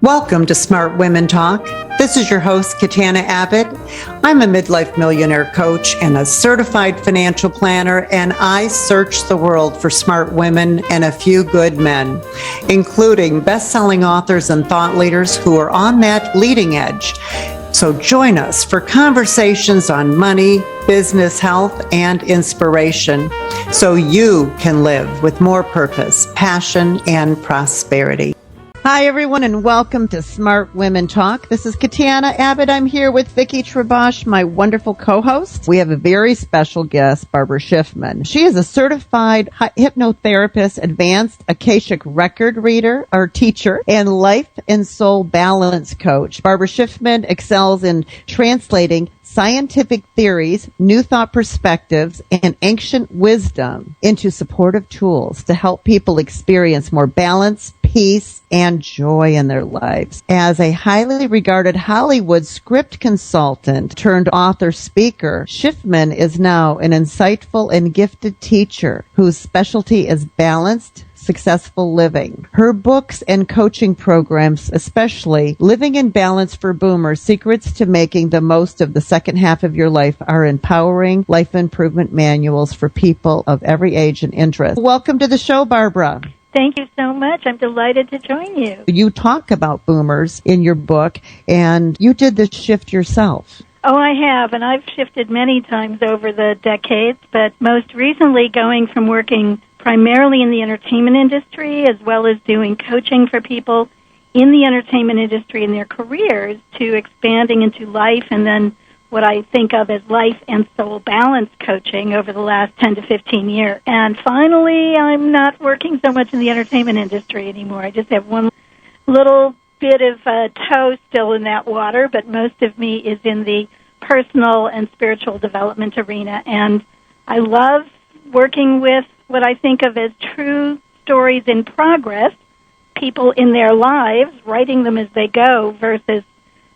Welcome to Smart Women Talk. This is your host, Katana Abbott. I'm a midlife millionaire coach and a certified financial planner, and I search the world for smart women and a few good men, including best-selling authors and thought leaders who are on that leading edge. So join us for conversations on money, business, health, and inspiration so you can live with more purpose, passion, and prosperity. Hi, everyone, and welcome to Smart Women Talk. This is Katana Abbott. I'm here with Vickie Trabosh, my wonderful co-host. We have a very special guest, Barbara Schiffman. She is a certified hypnotherapist, advanced Akashic record reader or teacher, and life and soul balance coach. Barbara Schiffman excels in translating scientific theories, new thought perspectives, and ancient wisdom into supportive tools to help people experience more balance, peace, and joy in their lives. As a highly regarded Hollywood script consultant turned author speaker, Schiffman is now an insightful and gifted teacher whose specialty is balanced, successful living. Her books and coaching programs, especially Living in Balance for Boomers, Secrets to Making the Most of the Second Half of Your Life, are empowering life improvement manuals for people of every age and interest. Welcome to the show, Barbara. Thank you so much. I'm delighted to join you. You talk about boomers in your book, and you did this shift yourself. Oh, I have, and I've shifted many times over the decades, but most recently going from working primarily in the entertainment industry as well as doing coaching for people in the entertainment industry in their careers to expanding into life and then what I think of as life and soul balance coaching over the last 10 to 15 years. And finally, I'm not working so much in the entertainment industry anymore. I just have one little bit of toe still in that water, but most of me is in the personal and spiritual development arena. And I love working with what I think of as true stories in progress, people in their lives, writing them as they go, versus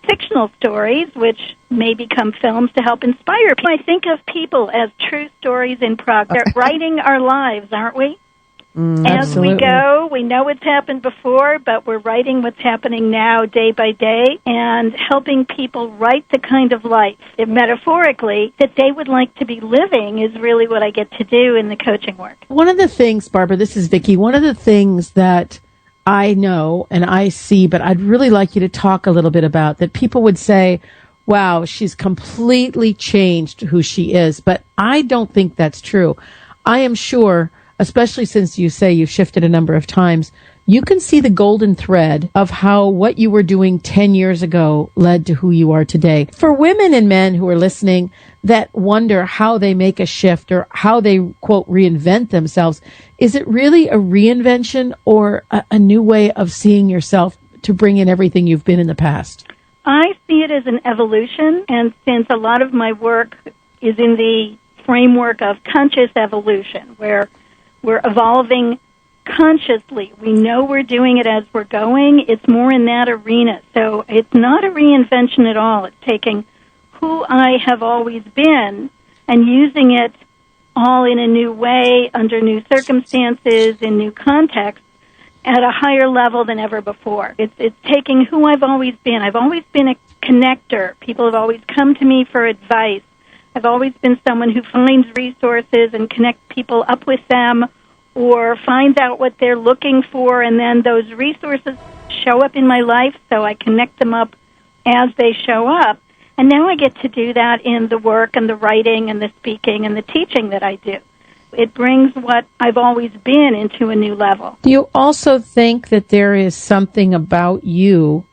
fictional stories, which may become films to help inspire people. I think of people as true stories in progress. They're writing our lives, aren't we? As we go, we know what's happened before, but we're writing what's happening now day by day and helping people write the kind of life, metaphorically, that they would like to be living is really what I get to do in the coaching work. One of the things, Barbara, this is Vickie, one of the things that I know and I see, but I'd really like you to talk a little bit about, that people would say, wow, she's completely changed who she is. But I don't think that's true. I am sure, especially since you say you've shifted a number of times, you can see the golden thread of how what you were doing 10 years ago led to who you are today. For women and men who are listening that wonder how they make a shift or how they, quote, reinvent themselves, is it really a reinvention or a new way of seeing yourself to bring in everything you've been in the past? I see it as an evolution, and since a lot of my work is in the framework of conscious evolution, where we're evolving consciously. We know we're doing it as we're going. It's more in that arena. So it's not a reinvention at all. It's taking who I have always been and using it all in a new way, under new circumstances, in new contexts, at a higher level than ever before. It's taking who I've always been. I've always been a connector. People have always come to me for advice. I've always been someone who finds resources and connects people up with them, or finds out what they're looking for, and then those resources show up in my life, so I connect them up as they show up. And now I get to do that in the work and the writing and the speaking and the teaching that I do. It brings what I've always been into a new level. Do you also think that there is something about you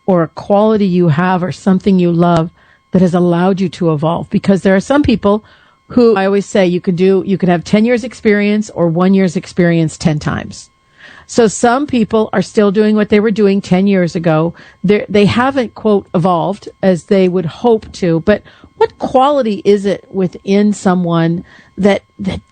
or a quality you have or something you love that has allowed you to evolve? Because there are some people who, I always say, you could have 10 years experience or 1 year's experience 10 times. So some people are still doing what they were doing 10 years ago. They haven't, quote, evolved as they would hope to. But what quality is it within someone that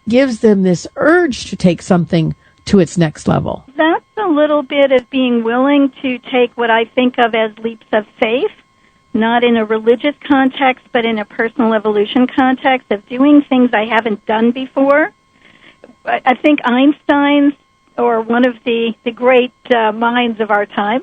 gives them this urge to take something to its next level? That's a little bit of being willing to take what I think of as leaps of faith, not in a religious context, but in a personal evolution context of doing things I haven't done before. I think Einstein's, or one of the great minds of our time,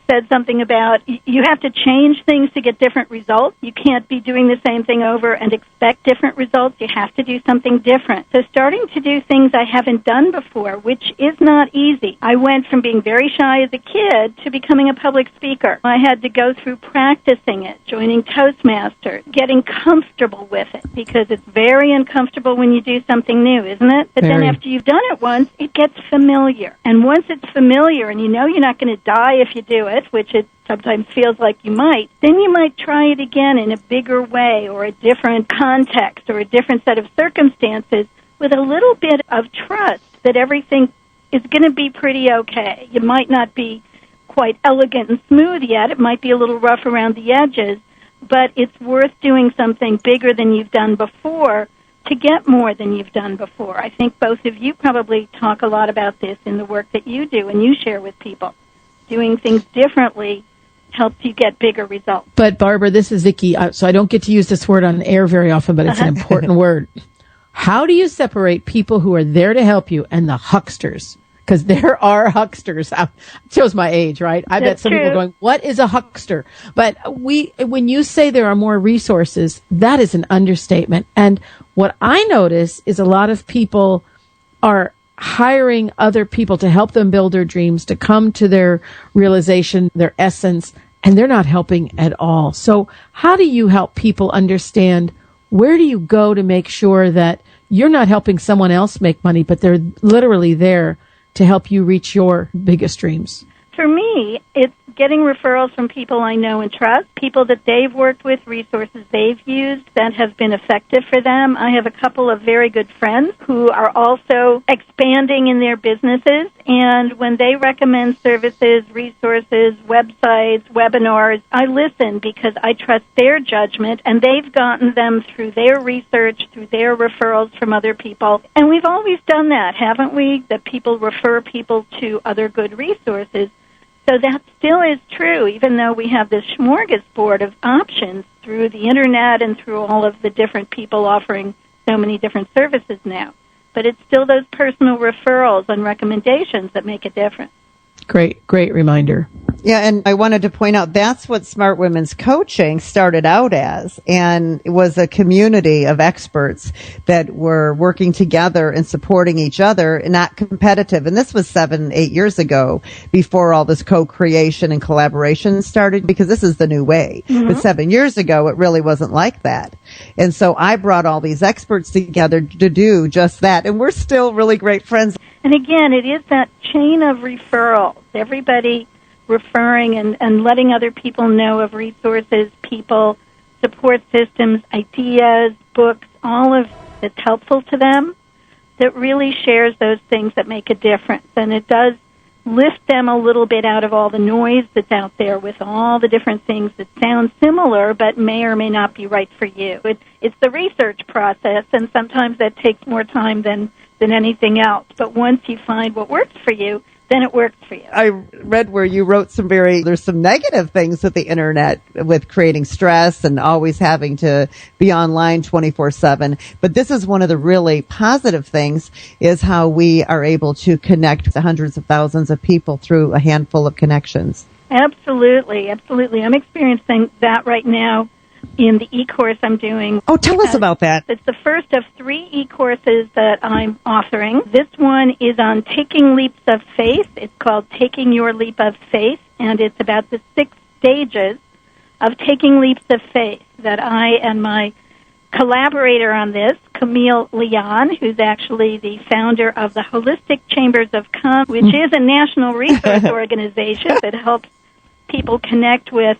said something about you have to change things to get different results. You can't be doing the same thing over and expect different results. You have to do something different. So starting to do things I haven't done before, which is not easy. I went from being very shy as a kid to becoming a public speaker. I had to go through practicing it, joining Toastmasters, getting comfortable with it, because it's very uncomfortable when you do something new, isn't it? But then after you've done it once, it gets familiar. And once it's familiar and you know you're not going to die if you do it, which it sometimes feels like you might, then you might try it again in a bigger way or a different context or a different set of circumstances with a little bit of trust that everything is going to be pretty okay. You might not be quite elegant and smooth yet. It might be a little rough around the edges, but it's worth doing something bigger than you've done before to get more than you've done before. I think both of you probably talk a lot about this in the work that you do and you share with people. Doing things differently helps you get bigger results. But Barbara, this is Vickie. So I don't get to use this word on air very often, but it's an important word. How do you separate people who are there to help you and the hucksters? Because there are hucksters. It shows my age, right? I bet some people are going, what is a huckster? But when you say there are more resources, that is an understatement. And what I notice is a lot of people are hiring other people to help them build their dreams, to come to their realization, their essence, and they're not helping at all. So how do you help people understand, where do you go to make sure that you're not helping someone else make money, but they're literally there to help you reach your biggest dreams? For me, it's getting referrals from people I know and trust, people that they've worked with, resources they've used that have been effective for them. I have a couple of very good friends who are also expanding in their businesses, and when they recommend services, resources, websites, webinars, I listen because I trust their judgment, and they've gotten them through their research, through their referrals from other people. And we've always done that, haven't we? That people refer people to other good resources. So that still is true, even though we have this smorgasbord of options through the Internet and through all of the different people offering so many different services now. But it's still those personal referrals and recommendations that make a difference. Great reminder. Yeah, and I wanted to point out that's what Smart Women's Coaching started out as, and it was a community of experts that were working together and supporting each other and not competitive. And this was 7-8 years ago, before all this co-creation and collaboration started, because this is the new way. But 7 years ago, it really wasn't like that. And so I brought all these experts together to do just that, and we're still really great friends. And again, it is that chain of referrals. Everybody referring and letting other people know of resources, people, support systems, ideas, books, all of that's helpful to them, that really shares those things that make a difference. And it does lift them a little bit out of all the noise that's out there with all the different things that sound similar but may or may not be right for you. It's the research process, and sometimes that takes more time than anything else. But once you find what works for you, then it works for you. I read where you wrote there's some negative things with the Internet, with creating stress and always having to be online 24/7. But this is one of the really positive things, is how we are able to connect with hundreds of thousands of people through a handful of connections. Absolutely. I'm experiencing that right now in the e-course I'm doing. Oh, tell us about that. It's the first of 3 e-courses that I'm authoring. This one is on taking leaps of faith. It's called Taking Your Leap of Faith, and it's about the 6 stages of taking leaps of faith that I and my collaborator on this, Camille Leon, who's actually the founder of the Holistic Chambers of Commerce, which is a national resource organization that helps people connect with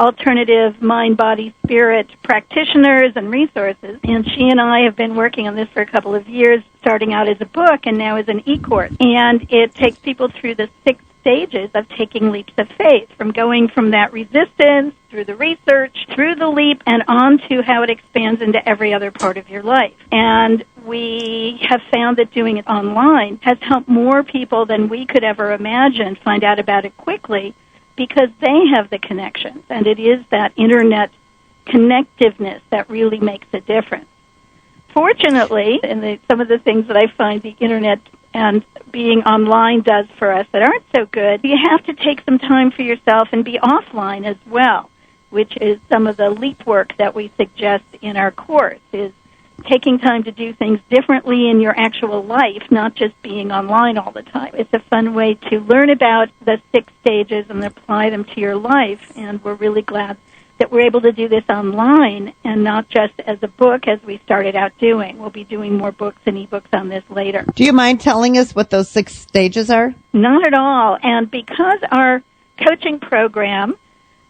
alternative mind, body, spirit practitioners and resources. And she and I have been working on this for a couple of years, starting out as a book and now as an e-course. And it takes people through the 6 stages of taking leaps of faith, from going from that resistance, through the research, through the leap, and on to how it expands into every other part of your life. And we have found that doing it online has helped more people than we could ever imagine find out about it quickly, because they have the connections, and it is that Internet connectiveness that really makes a difference. Fortunately, and some of the things that I find the Internet and being online does for us that aren't so good, you have to take some time for yourself and be offline as well, which is some of the leap work that we suggest in our course, is taking time to do things differently in your actual life, not just being online all the time. It's a fun way to learn about the 6 stages and apply them to your life, and we're really glad that we're able to do this online and not just as a book as we started out doing. We'll be doing more books and ebooks on this later. Do you mind telling us what those 6 stages are? Not at all. And because our coaching program,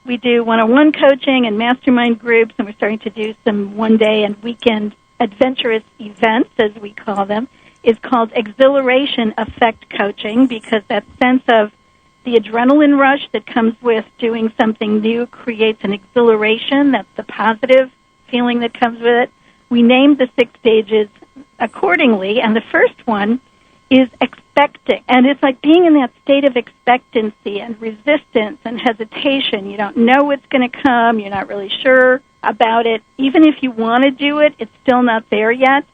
we do one-on-one coaching and mastermind groups, and we're starting to do some one-day and weekend adventurous events, as we call them, is called exhilaration effect coaching, because that sense of the adrenaline rush that comes with doing something new creates an exhilaration. That's the positive feeling that comes with it. We named the 6 stages accordingly, and the first one is expecting. And it's like being in that state of expectancy and resistance and hesitation. You don't know what's going to come. You're not really sure about it. Even if you want to do it, it's still not there yet.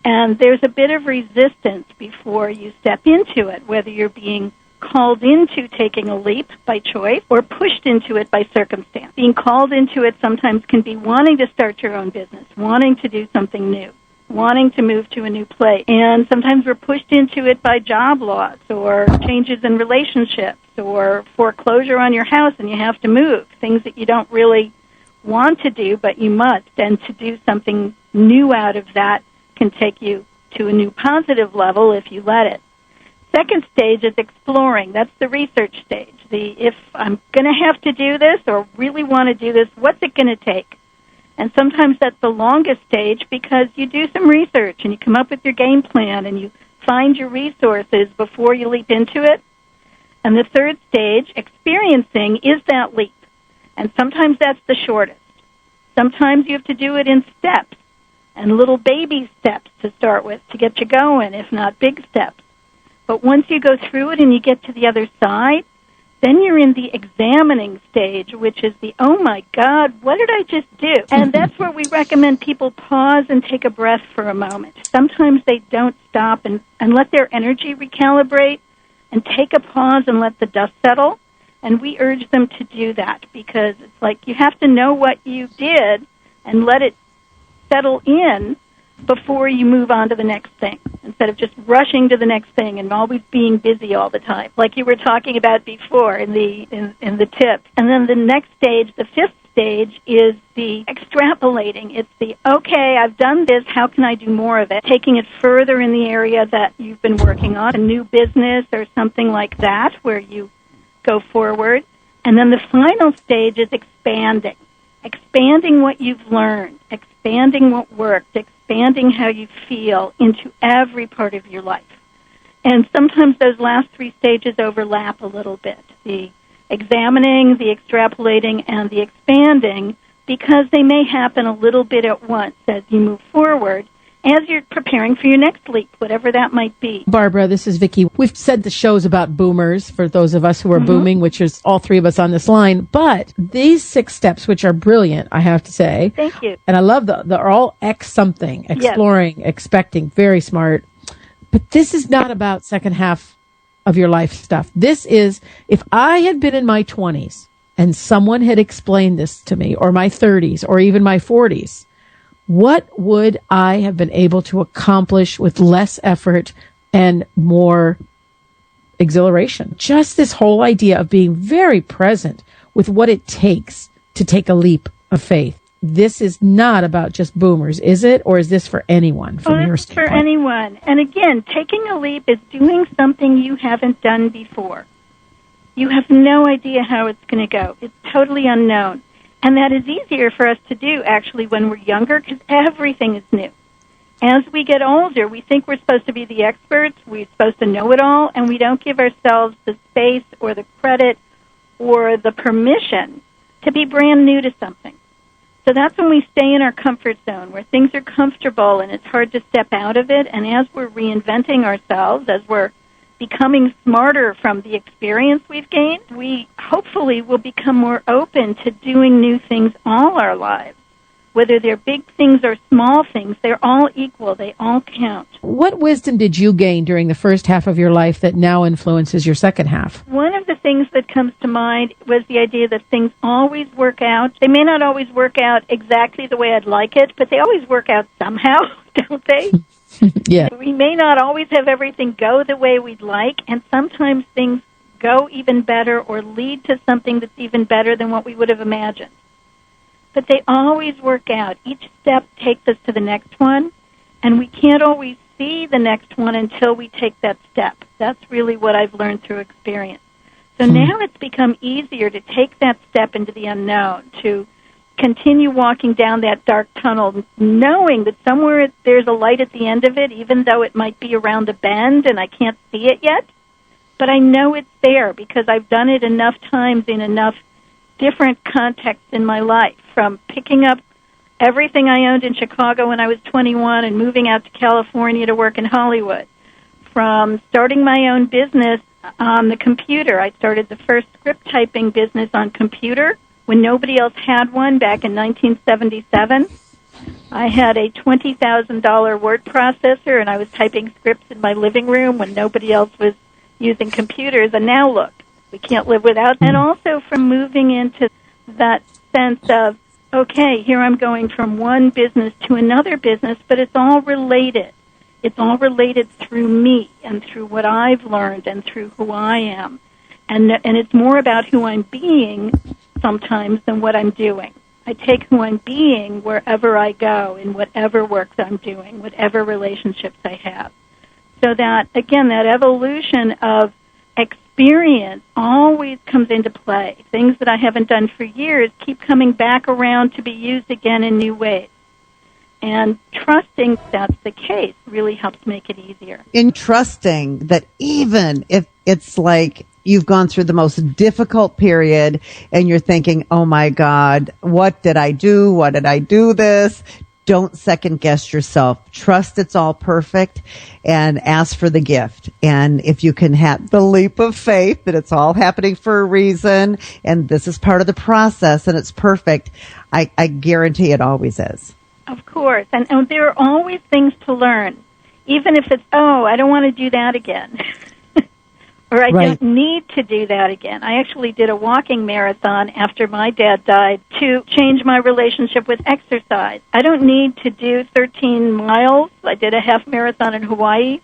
And there's a bit of resistance before you step into it, whether you're being called into taking a leap by choice or pushed into it by circumstance. Being called into it sometimes can be wanting to start your own business, wanting to do something new, wanting to move to a new place. And sometimes we're pushed into it by job loss or changes in relationships or foreclosure on your house and you have to move, things that you don't really want to do but you must. And to do something new out of that can take you to a new positive level if you let it. Second stage is exploring. That's the research stage. If I'm going to have to do this or really want to do this, what's it going to take? And sometimes that's the longest stage because you do some research and you come up with your game plan and you find your resources before you leap into it. And the third stage, experiencing, is that leap. And sometimes that's the shortest. Sometimes you have to do it in steps and little baby steps to start with to get you going, if not big steps. But once you go through it and you get to the other side, then you're in the examining stage, which is the, oh my God, what did I just do? And that's where we recommend people pause and take a breath for a moment. Sometimes they don't stop and let their energy recalibrate and take a pause and let the dust settle. And we urge them to do that because it's like you have to know what you did and let it settle in before you move on to the next thing, instead of just rushing to the next thing and always being busy all the time, like you were talking about before in the tips. And then the next stage, the 5th stage, is the extrapolating. It's the, okay, I've done this, how can I do more of it? Taking it further in the area that you've been working on, a new business or something like that, where you go forward. And then the final stage is expanding. Expanding what you've learned, expanding what worked, expanding how you feel into every part of your life. And sometimes those last 3 stages overlap a little bit, the examining, the extrapolating, and the expanding, because they may happen a little bit at once as you move forward, as you're preparing for your next leap, whatever that might be. Barbara, this is Vickie. We've said the show's about boomers, for those of us who are booming, which is all 3 of us on this line. But these 6 steps, which are brilliant, I have to say. Thank you. And I love they're all X something, exploring, yes, expecting, very smart. But this is not about second half of your life stuff. This is, if I had been in my 20s and someone had explained this to me, or my 30s, or even my 40s, what would I have been able to accomplish with less effort and more exhilaration? Just this whole idea of being very present with what it takes to take a leap of faith. This is not about just boomers, is it? Or is this for anyone from your standpoint? For anyone. And again, taking a leap is doing something you haven't done before. You have no idea how it's going to go. It's totally unknown. And that is easier for us to do, actually, when we're younger, because everything is new. As we get older, we think we're supposed to be the experts, we're supposed to know it all, and we don't give ourselves the space or the credit or the permission to be brand new to something. So that's when we stay in our comfort zone, where things are comfortable and it's hard to step out of it. And as we're reinventing ourselves, as we're becoming smarter from the experience we've gained, we hopefully will become more open to doing new things all our lives, Whether they're big things or small things, they're all equal. They all count. What wisdom did you gain during the first half of your life that now influences your second half? One of the things that comes to mind was the idea that things always work out. They may not always work out exactly the way I'd like it, but they always work out somehow, don't they? Yeah. We may not always have everything go the way we'd like, and sometimes things go even better or lead to something that's even better than what we would have imagined. But they always work out. Each step takes us to the next one, and we can't always see the next one until we take that step. That's really what I've learned through experience. So now it's become easier to take that step into the unknown, to continue walking down that dark tunnel, knowing that somewhere there's a light at the end of it, even though it might be around a bend and I can't see it yet. But I know it's there because I've done it enough times in enough different contexts in my life, from picking up everything I owned in Chicago when I was 21 and moving out to California to work in Hollywood, from starting my own business on the computer. I started the first script typing business on computer when nobody else had one back in 1977. I had a $20,000 word processor, and I was typing scripts in my living room when nobody else was using computers. And now look, we can't live without. And also from moving into that sense of, okay, here I'm going from one business to another business, but it's all related. It's all related through me and through what I've learned and through who I am. And it's more about who I'm being sometimes than what I'm doing. I take who I'm being wherever I go, in whatever work I'm doing, whatever relationships I have. So that, again, that evolution of experience always comes into play. Things that I haven't done for years keep coming back around to be used again in new ways. And trusting that's the case really helps make it easier. In trusting that even if it's like you've gone through the most difficult period and you're thinking, oh my God, what did I do? What did I do this? Don't second guess yourself. Trust it's all perfect and ask for the gift. And if you can have the leap of faith that it's all happening for a reason and this is part of the process and it's perfect, I guarantee it always is. Of course. And there are always things to learn. Even if it's, oh, I don't want to do that again. Or I don't need to do that again. I actually did a walking marathon after my dad died to change my relationship with exercise. I don't need to do 13 miles. I did a half marathon in Hawaii,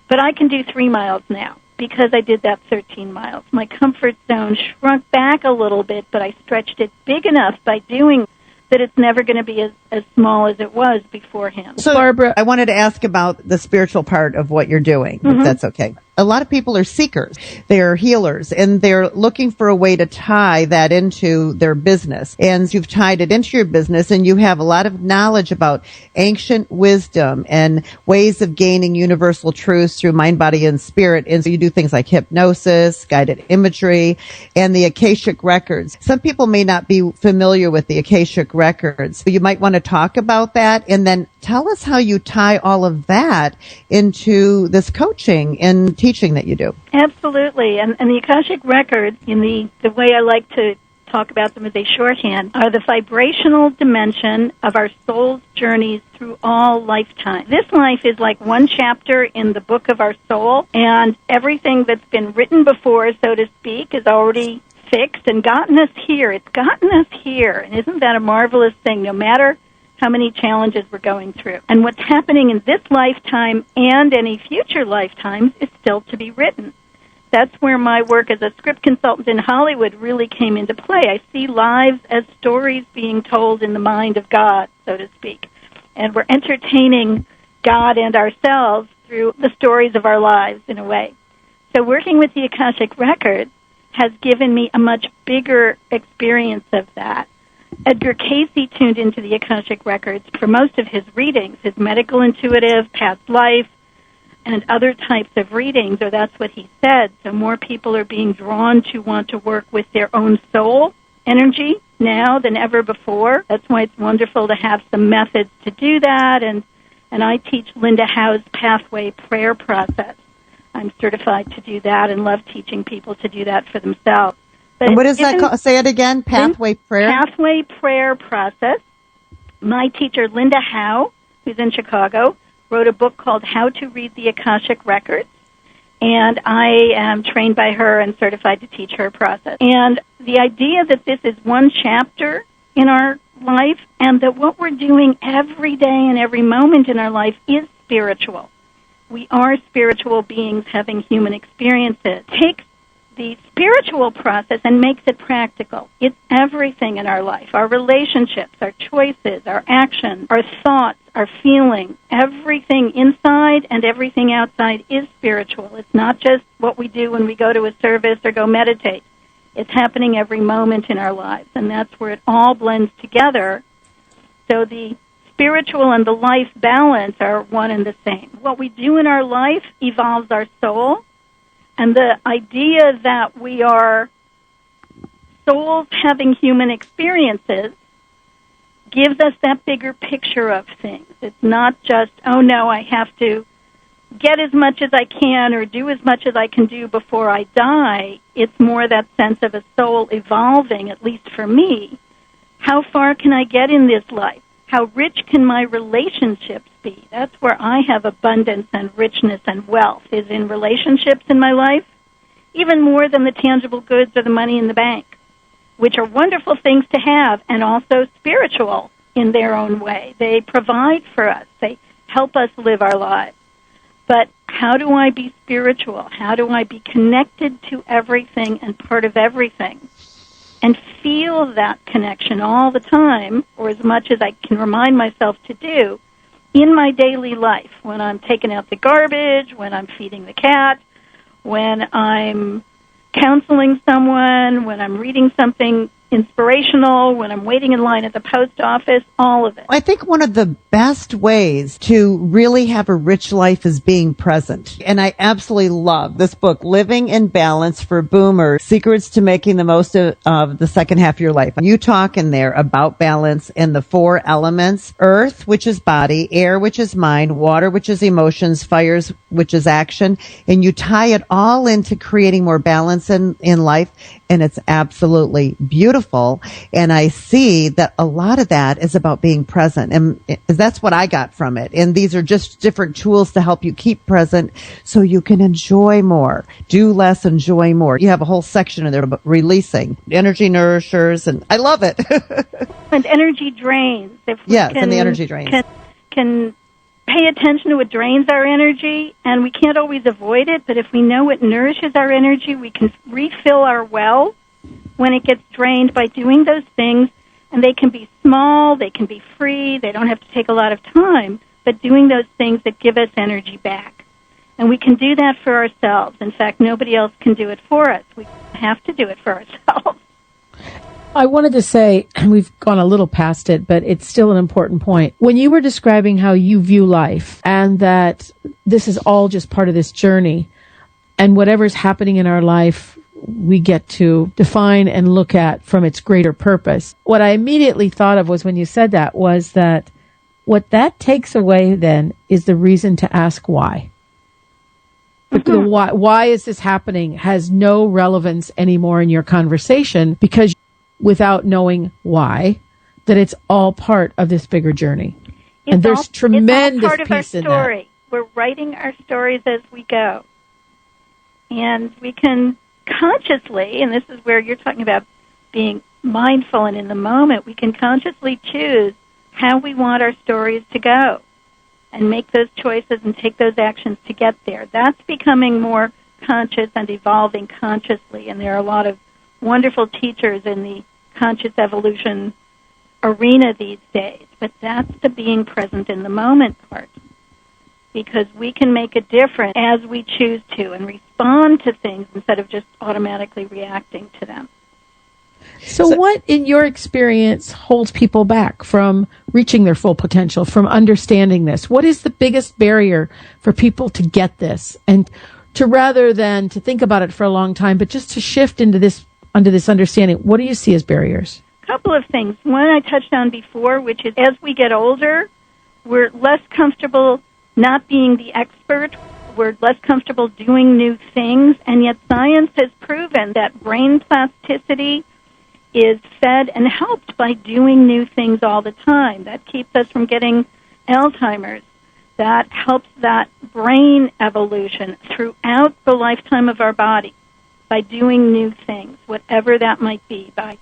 but I can do 3 miles now because I did that 13 miles. My comfort zone shrunk back a little bit, but I stretched it big enough by doing that it's never going to be as small as it was beforehand. So, Barbara, I wanted to ask about the spiritual part of what you're doing, if that's okay. A lot of people are seekers. They're healers, and they're looking for a way to tie that into their business. And you've tied it into your business, and you have a lot of knowledge about ancient wisdom and ways of gaining universal truths through mind, body, and spirit. And so you do things like hypnosis, guided imagery, and the Akashic records. Some people may not be familiar with the Akashic records. So you might want to talk about that, and then tell us how you tie all of that into this coaching and teaching that you do. Absolutely. And the Akashic records, in the way I like to talk about them as a shorthand, are the vibrational dimension of our soul's journeys through all lifetimes. This life is like one chapter in the book of our soul, and everything that's been written before, so to speak, is already fixed and gotten us here. It's gotten us here. And isn't that a marvelous thing, no matter how many challenges we're going through? And what's happening in this lifetime and any future lifetimes is still to be written. That's where my work as a script consultant in Hollywood really came into play. I see lives as stories being told in the mind of God, so to speak. And we're entertaining God and ourselves through the stories of our lives in a way. So working with the Akashic Records has given me a much bigger experience of that. Edgar Cayce tuned into the Akashic Records for most of his readings, his medical intuitive, past life, and other types of readings, or that's what he said. So more people are being drawn to want to work with their own soul energy now than ever before. That's why it's wonderful to have some methods to do that, and I teach Linda Howe's Pathway Prayer process. I'm certified to do that and love teaching people to do that for themselves. But and what is that called? Say it again. Pathway prayer? Pathway prayer process. My teacher, Linda Howe, who's in Chicago, wrote a book called How to Read the Akashic Records. And I am trained by her and certified to teach her process. And the idea that this is one chapter in our life and that what we're doing every day and every moment in our life is spiritual. We are spiritual beings having human experiences. Takes the spiritual process and makes it practical. It's everything in our life, our relationships, our choices, our actions, our thoughts, our feelings. Everything inside and everything outside is spiritual. It's not just what we do when we go to a service or go meditate. It's happening every moment in our lives, and that's where it all blends together. So the spiritual and the life balance are one and the same. What we do in our life evolves our soul. And the idea that we are souls having human experiences gives us that bigger picture of things. It's not just, oh no, I have to get as much as I can or do as much as I can do before I die. It's more that sense of a soul evolving, at least for me. How far can I get in this life? How rich can my relationships be? That's where I have abundance and richness and wealth, is in relationships in my life, even more than the tangible goods or the money in the bank, which are wonderful things to have and also spiritual in their own way. They provide for us. They help us live our lives. But how do I be spiritual? How do I be connected to everything and part of everything? And feel that connection all the time, or as much as I can remind myself to do, in my daily life, when I'm taking out the garbage, when I'm feeding the cat, when I'm counseling someone, when I'm reading something inspirational, when I'm waiting in line at the post office, all of it. I think one of the best ways to really have a rich life is being present. And I absolutely love this book, Living in Balance for Boomers, Secrets to Making the Most of the Second Half of Your Life. You talk in there about balance and the four elements: earth, which is body; air, which is mind; water, which is emotions; fires, which is action. And you tie it all into creating more balance in life. And it's absolutely beautiful. And I see that a lot of that is about being present. And that's what I got from it. And these are just different tools to help you keep present so you can enjoy more, do less, enjoy more. You have a whole section in there about releasing energy nourishers, and I love it. And energy drains. If we and the energy drains. Can pay attention to what drains our energy, and we can't always avoid it, but if we know what nourishes our energy, we can refill our well when it gets drained by doing those things. And they can be small, they can be free, they don't have to take a lot of time, but doing those things that give us energy back. And we can do that for ourselves. In fact, nobody else can do it for us. We have to do it for ourselves. I wanted to say, and we've gone a little past it, but it's still an important point. When you were describing how you view life and that this is all just part of this journey, and whatever's happening in our life, we get to define and look at from its greater purpose. What I immediately thought of was when you said that was that what that takes away then is the reason to ask why. Mm-hmm. Why is this happening has no relevance anymore in your conversation, because without knowing why, that it's all part of this bigger journey. And there's tremendous peace in that. Story. We're writing our stories as we go. And we can consciously, and this is where you're talking about being mindful and in the moment, we can consciously choose how we want our stories to go and make those choices and take those actions to get there. That's becoming more conscious and evolving consciously, and there are a lot of wonderful teachers in the conscious evolution arena these days. But that's the being present in the moment part, because we can make a difference as we choose to and respond to things instead of just automatically reacting to them. So what, in your experience, holds people back from reaching their full potential, from understanding this? What is the biggest barrier for people to get this, and to, rather than to think about it for a long time, but just to shift into this, under this understanding? What do you see as barriers? A couple of things. One I touched on before, which is as we get older, we're less comfortable not being the expert. We're less comfortable doing new things, and yet science has proven that brain plasticity is fed and helped by doing new things all the time. That keeps us from getting Alzheimer's. That helps that brain evolution throughout the lifetime of our body by doing new things, whatever that might be, by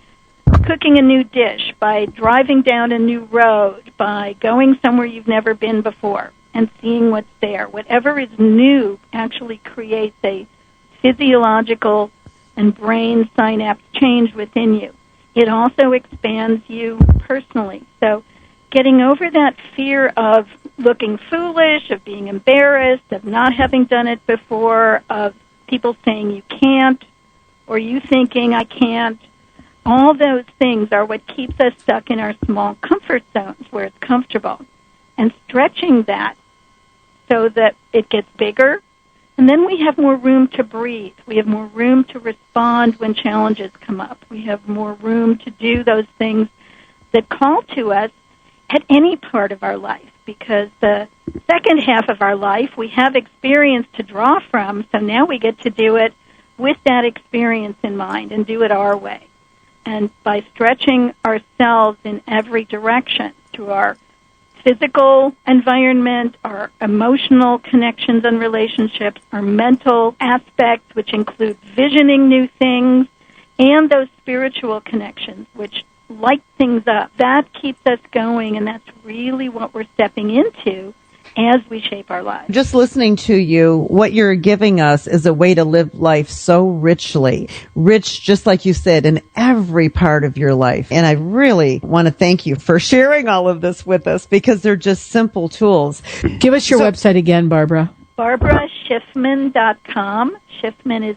cooking a new dish, by driving down a new road, by going somewhere you've never been before and seeing what's there. Whatever is new actually creates a physiological and brain synapse change within you. It also expands you personally. So getting over that fear of looking foolish, of being embarrassed, of not having done it before, of people saying you can't, or you thinking I can't, all those things are what keeps us stuck in our small comfort zones where it's comfortable. And stretching that so that it gets bigger, and then we have more room to breathe. We have more room to respond when challenges come up. We have more room to do those things that call to us at any part of our life, because the second half of our life we have experience to draw from, so now we get to do it with that experience in mind and do it our way. And by stretching ourselves in every direction through our physical environment, our emotional connections and relationships, our mental aspects, which include visioning new things, and those spiritual connections, which light things up. That keeps us going, and that's really what we're stepping into as we shape our lives. Just listening to you, what you're giving us is a way to live life so richly. Rich, just like you said, in every part of your life. And I really want to thank you for sharing all of this with us, because they're just simple tools. Give us your website again, Barbara. BarbaraSchiffman.com. Schiffman is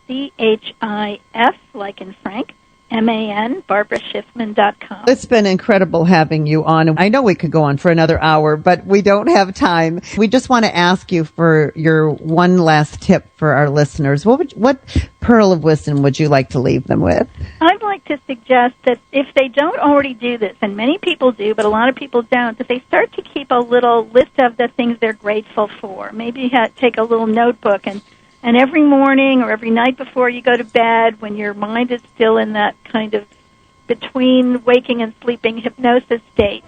SCHIF, like in Frank. MAN, BarbaraSchiffman.com. It's been incredible having you on. I know we could go on for another hour, but we don't have time. We just want to ask you for your one last tip for our listeners. What pearl of wisdom would you like to leave them with? I'd like to suggest that if they don't already do this, and many people do, but a lot of people don't, that they start to keep a little list of the things they're grateful for. Maybe take a little notebook and every morning or every night before you go to bed, when your mind is still in that kind of between waking and sleeping hypnosis state,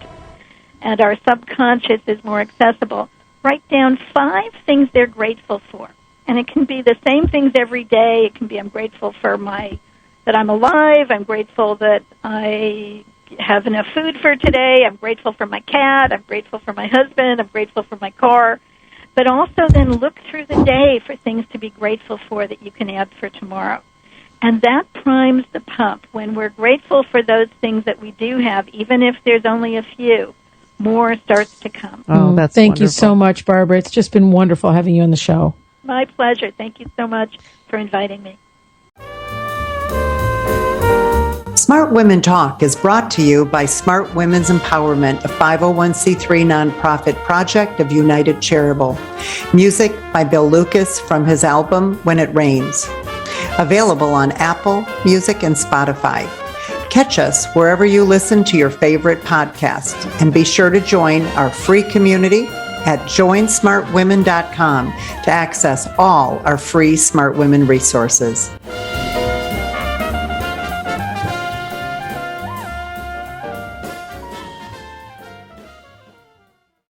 and our subconscious is more accessible, write down 5 things they're grateful for. And it can be the same things every day. It can be, I'm grateful for that I'm alive. I'm grateful that I have enough food for today. I'm grateful for my cat. I'm grateful for my husband. I'm grateful for my car. But also then look through the day for things to be grateful for that you can add for tomorrow. And that primes the pump. When we're grateful for those things that we do have, even if there's only a few, more starts to come. Oh, that's Thank wonderful. you so much, Barbara. It's just been wonderful having you on the show. My pleasure. Thank you so much for inviting me. Smart Women Talk is brought to you by Smart Women's Empowerment, a 501c3 nonprofit project of United Charitable. Music by Bill Lucas from his album When It Rains. Available on Apple Music and Spotify. Catch us wherever you listen to your favorite podcast, and be sure to join our free community at joinsmartwomen.com to access all our free Smart Women resources.